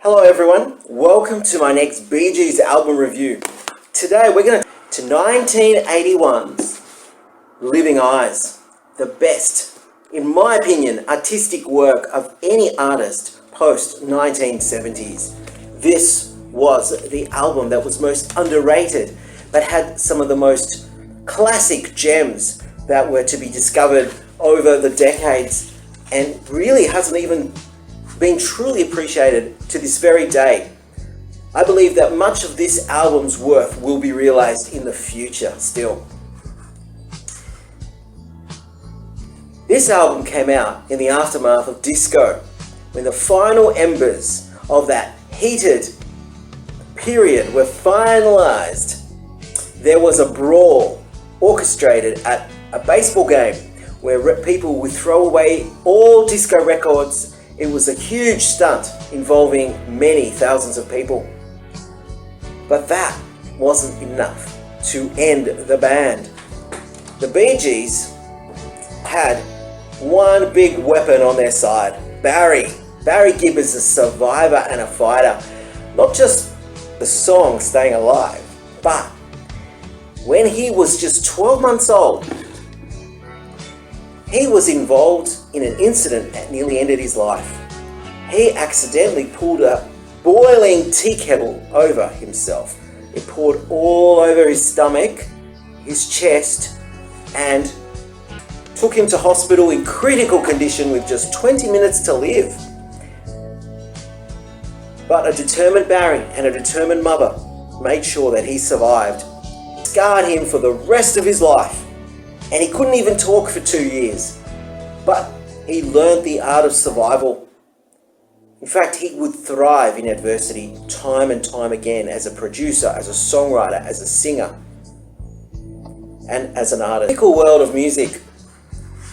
Hello everyone, welcome to my next Bee Gees album review. Today we're going to 1981's Living Eyes, the best, in my opinion, artistic work of any artist post-1970s. This was the album that was most underrated, but had some of the most classic gems that were to be discovered over the decades and really hasn't even been truly appreciated to this very day. I believe that much of this album's worth will be realized in the future still. This album came out in the aftermath of disco, when the final embers of that heated period were finalized. There was a brawl orchestrated at a baseball game where people would throw away all disco records. It was a huge stunt involving many thousands of people. But that wasn't enough to end the band. The Bee Gees had one big weapon on their side. Barry Gibb is a survivor and a fighter. Not just the song Staying Alive, but when he was just 12 months old, he was involved in an incident that nearly ended his life. He accidentally pulled a boiling tea kettle over himself. It poured all over his stomach, his chest, and took him to hospital in critical condition with just 20 minutes to live. But a determined Barry and a determined mother made sure that he survived. Scarred him for the rest of his life. And he couldn't even talk for 2 years. But he learned the art of survival. In fact, he would thrive in adversity time and time again as a producer, as a songwriter, as a singer, and as an artist. Musical world of music,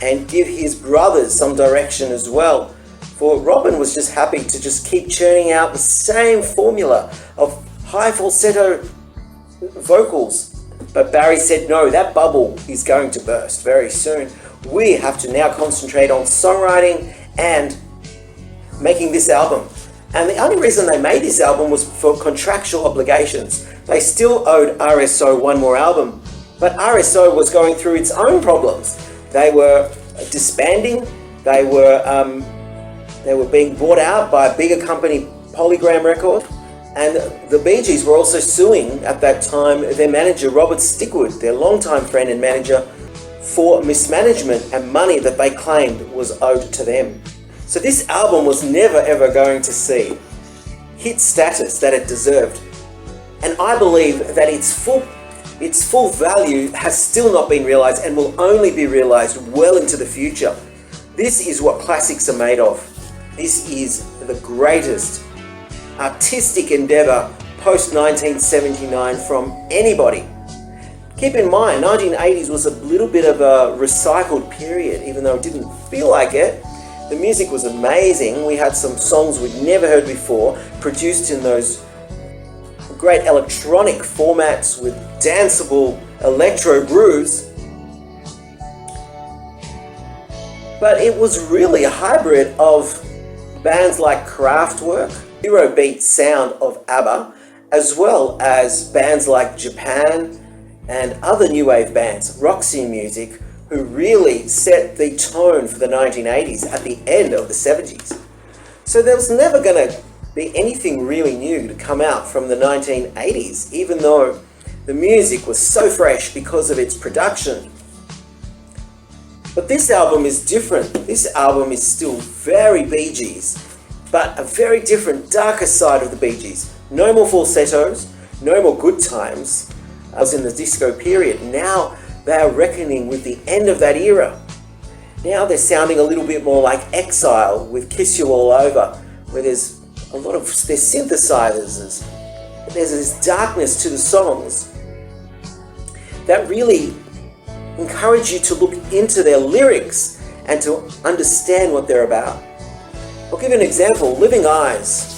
and give his brothers some direction as well. For Robin was just happy to just keep churning out the same formula of high falsetto vocals. But Barry said, no, that bubble is going to burst very soon. We have to now concentrate on songwriting and making this album. And the only reason they made this album was for contractual obligations. They still owed RSO one more album, but RSO was going through its own problems. They were disbanding, they were being bought out by a bigger company, Polydor Records. And the Bee Gees were also suing at that time their manager, Robert Stickwood, their longtime friend and manager, for mismanagement and money that they claimed was owed to them. So this album was never ever going to see hit status that it deserved. And I believe that its full value has still not been realized and will only be realized well into the future. This is what classics are made of. This is the greatest artistic endeavor post-1979 from anybody. Keep in mind, 1980s was a little bit of a recycled period, even though it didn't feel like it. The music was amazing. We had some songs we'd never heard before, produced in those great electronic formats with danceable electro grooves. But it was really a hybrid of bands like Kraftwerk, Eurobeat sound of ABBA, as well as bands like Japan and other new wave bands, Roxy Music, who really set the tone for the 1980s at the end of the 70s. So there was never going to be anything really new to come out from the 1980s, even though the music was so fresh because of its production. But this album is different. This album is still very Bee Gees, but a very different, darker side of the Bee Gees. No more falsettos, no more good times, as in the disco period. Now they are reckoning with the end of that era. Now they're sounding a little bit more like Exile with Kiss You All Over, where there's a lot of their synthesizers. There's this darkness to the songs that really encourage you to look into their lyrics and to understand what they're about. I'll give you an example, Living Eyes.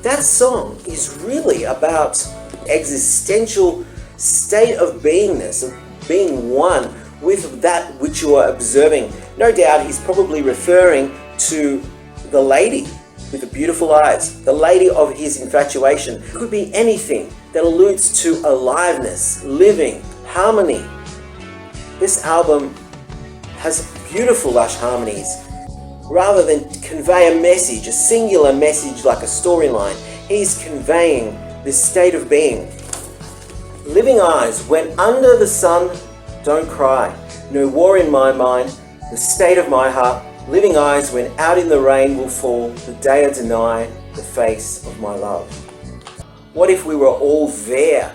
That song is really about existential state of beingness, of being one with that which you are observing. No doubt he's probably referring to the lady with the beautiful eyes, the lady of his infatuation. It could be anything that alludes to aliveness, living, harmony. This album has beautiful lush harmonies. Rather than convey a message, a singular message like a storyline, he's conveying this state of being. Living eyes, when under the sun, don't cry. No war in my mind, the state of my heart. Living eyes, when out in the rain will fall, the day I deny the face of my love. What if we were all there?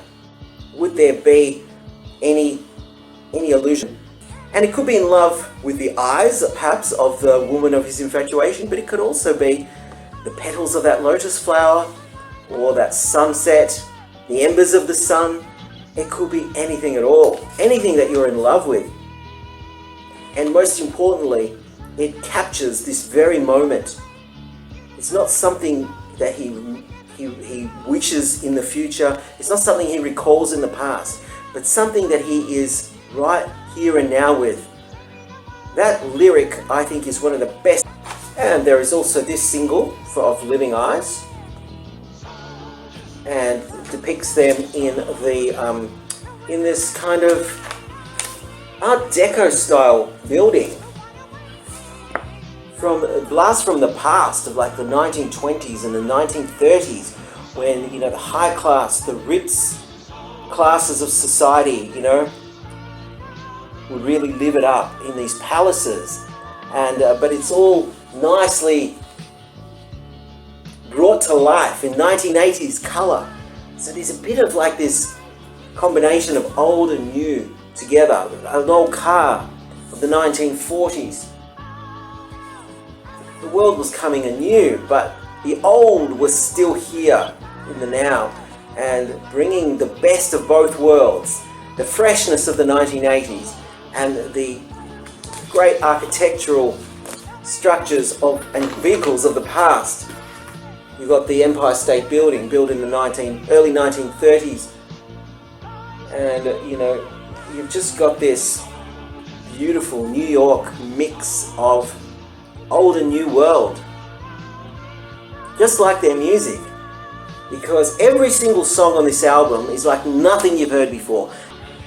Would there be any illusion? And it could be in love with the eyes, perhaps, of the woman of his infatuation, but it could also be the petals of that lotus flower, or that sunset, the embers of the sun. It could be anything at all, anything that you're in love with. And most importantly, it captures this very moment. It's not something that he wishes in the future. It's not something he recalls in the past, but something that he is right here and now with. That lyric, I think, is one of the best. And there is also this single of Living Eyes, and depicts them in the in this kind of Art Deco style building from a blast from the past of like the 1920s and the 1930s, when the high class, the Ritz classes of society, would really live it up in these palaces, and but it's all nicely brought to life in 1980s color. So there's a bit of like this combination of old and new together. An old car of the 1940s. The world was coming anew, but the old was still here in the now, and bringing the best of both worlds, the freshness of the 1980s and the great architectural structures and vehicles of the past. You've got the Empire State Building, built in the early 1930s, and you've just got this beautiful New York mix of old and new world, just like their music, because every single song on this album is like nothing you've heard before.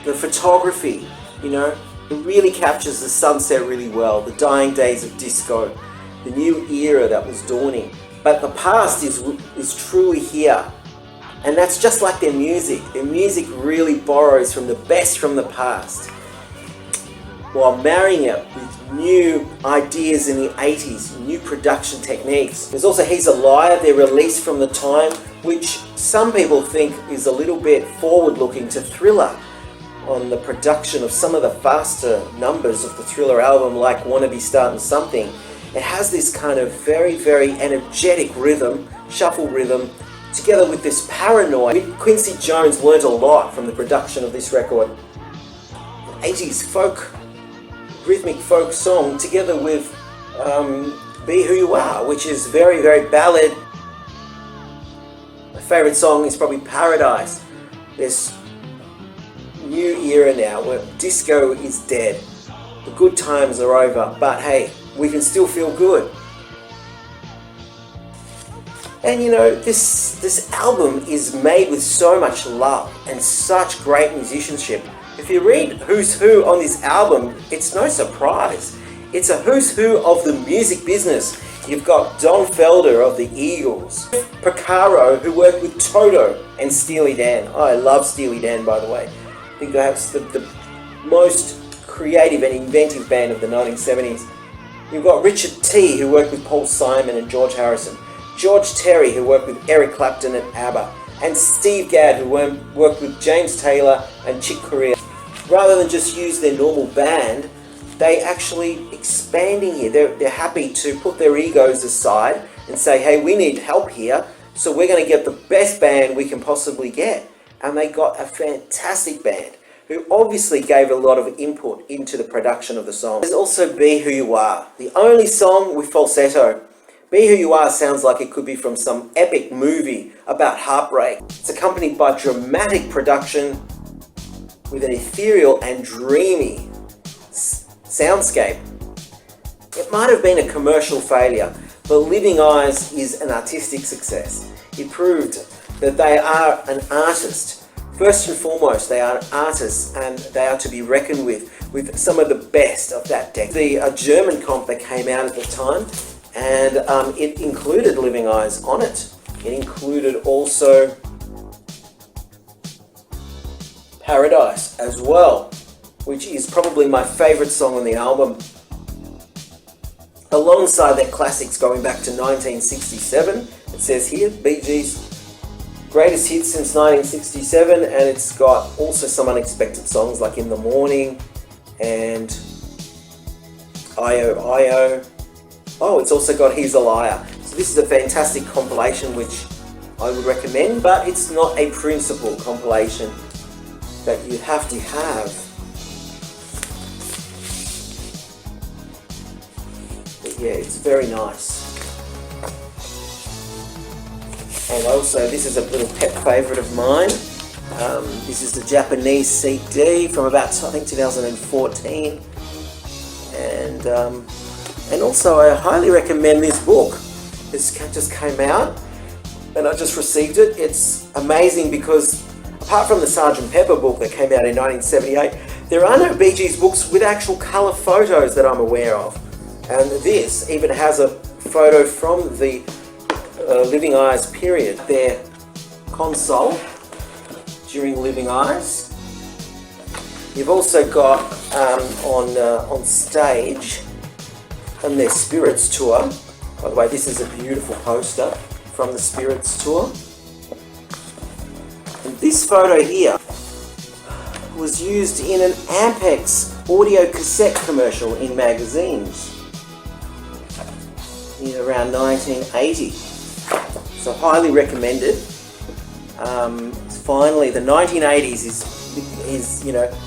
The photography, it really captures the sunset really well, the dying days of disco, the new era that was dawning. But the past is truly here, and that's just like their music. Their music really borrows from the best from the past, while marrying it with new ideas in the 80s, new production techniques. There's also He's a Liar, their release from the time, which some people think is a little bit forward-looking to Thriller, on the production of some of the faster numbers of the Thriller album, like Wanna Be Startin' Something. It has this kind of very, very energetic rhythm, shuffle rhythm, together with this paranoid. Quincy Jones learned a lot from the production of this record. 80s folk, rhythmic folk song, together with Be Who You Are, which is very, very ballad. My favourite song is probably Paradise. This new era now where disco is dead. The good times are over, but hey, we can still feel good. And this album is made with so much love and such great musicianship. If you read who's who on this album, it's no surprise. It's a who's who of the music business. You've got Don Felder of the Eagles, Porcaro, who worked with Toto and Steely Dan. I love Steely Dan, by the way. I think that's the most creative and inventive band of the 1970s. You've got Richard T, who worked with Paul Simon and George Harrison, George Terry, who worked with Eric Clapton and ABBA, and Steve Gadd, who worked with James Taylor and Chick Corea. Rather than just use their normal band, they actually expanding here. They're happy to put their egos aside and say, hey, we need help here, so we're going to get the best band we can possibly get. And they got a fantastic band who obviously gave a lot of input into the production of the song. There's also Be Who You Are, the only song with falsetto. Be Who You Are sounds like it could be from some epic movie about heartbreak. It's accompanied by dramatic production with an ethereal and dreamy soundscape. It might have been a commercial failure, But Living Eyes is an artistic success. It proved that they are an artist. First and foremost, they are artists, and they are to be reckoned with some of the best of that decade. The German comp that came out at the time, and it included Living Eyes on it. It included also Paradise as well, which is probably my favourite song on the album. Alongside their classics going back to 1967, it says here, Bee Gees' greatest hits since 1967, and it's got also some unexpected songs like In the Morning and I.O. I.O. Oh, it's also got He's a Liar. So this is a fantastic compilation which I would recommend, but it's not a principal compilation that you have to have. But yeah, it's very nice. And also, this is a little pet favourite of mine. This is the Japanese CD from about, I think, 2014. And also, I highly recommend this book. This just came out, and I just received it. It's amazing because, apart from the Sgt. Pepper book that came out in 1978, there are no Bee Gees books with actual colour photos that I'm aware of. And this even has a photo from the Living Eyes period. Their console during Living Eyes. You've also got on stage on their Spirits tour. By the way, this is a beautiful poster from the Spirits tour. And this photo here was used in an Ampex audio cassette commercial in magazines in around 1980. So highly recommended. Finally, the 1980s is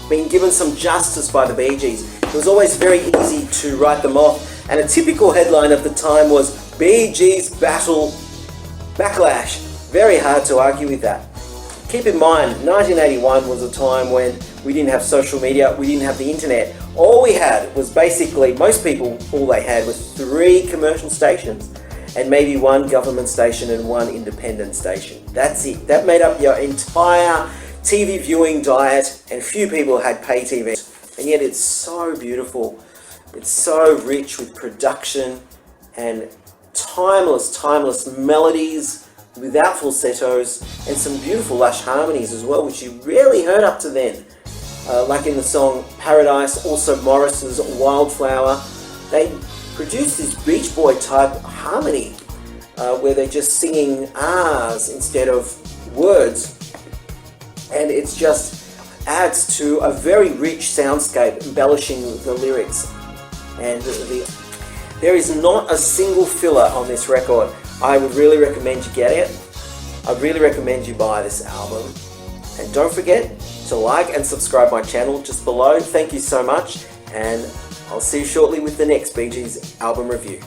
being given some justice by the Bee Gees. It was always very easy to write them off, and a typical headline of the time was Bee Gees battle backlash. Very hard to argue with that. Keep in mind, 1981 was a time when we didn't have social media, we didn't have the internet. All we had was basically, most people, all they had was 3 commercial stations and maybe 1 government station and 1 independent station. That's it. That made up your entire TV viewing diet, and few people had pay TV. And yet it's so beautiful. It's so rich with production and timeless melodies without falsettos, and some beautiful lush harmonies as well, which you rarely heard up to then. Like in the song Paradise, also Morris's Wildflower. They produced this Beach Boy type harmony where they're just singing R's instead of words, and it just adds to a very rich soundscape, embellishing the lyrics. And there is not a single filler on this record. I would really recommend you get it. I'd really recommend you buy this album. And don't forget to like and subscribe my channel just below. Thank you so much, and I'll see you shortly with the next Bee Gees album review.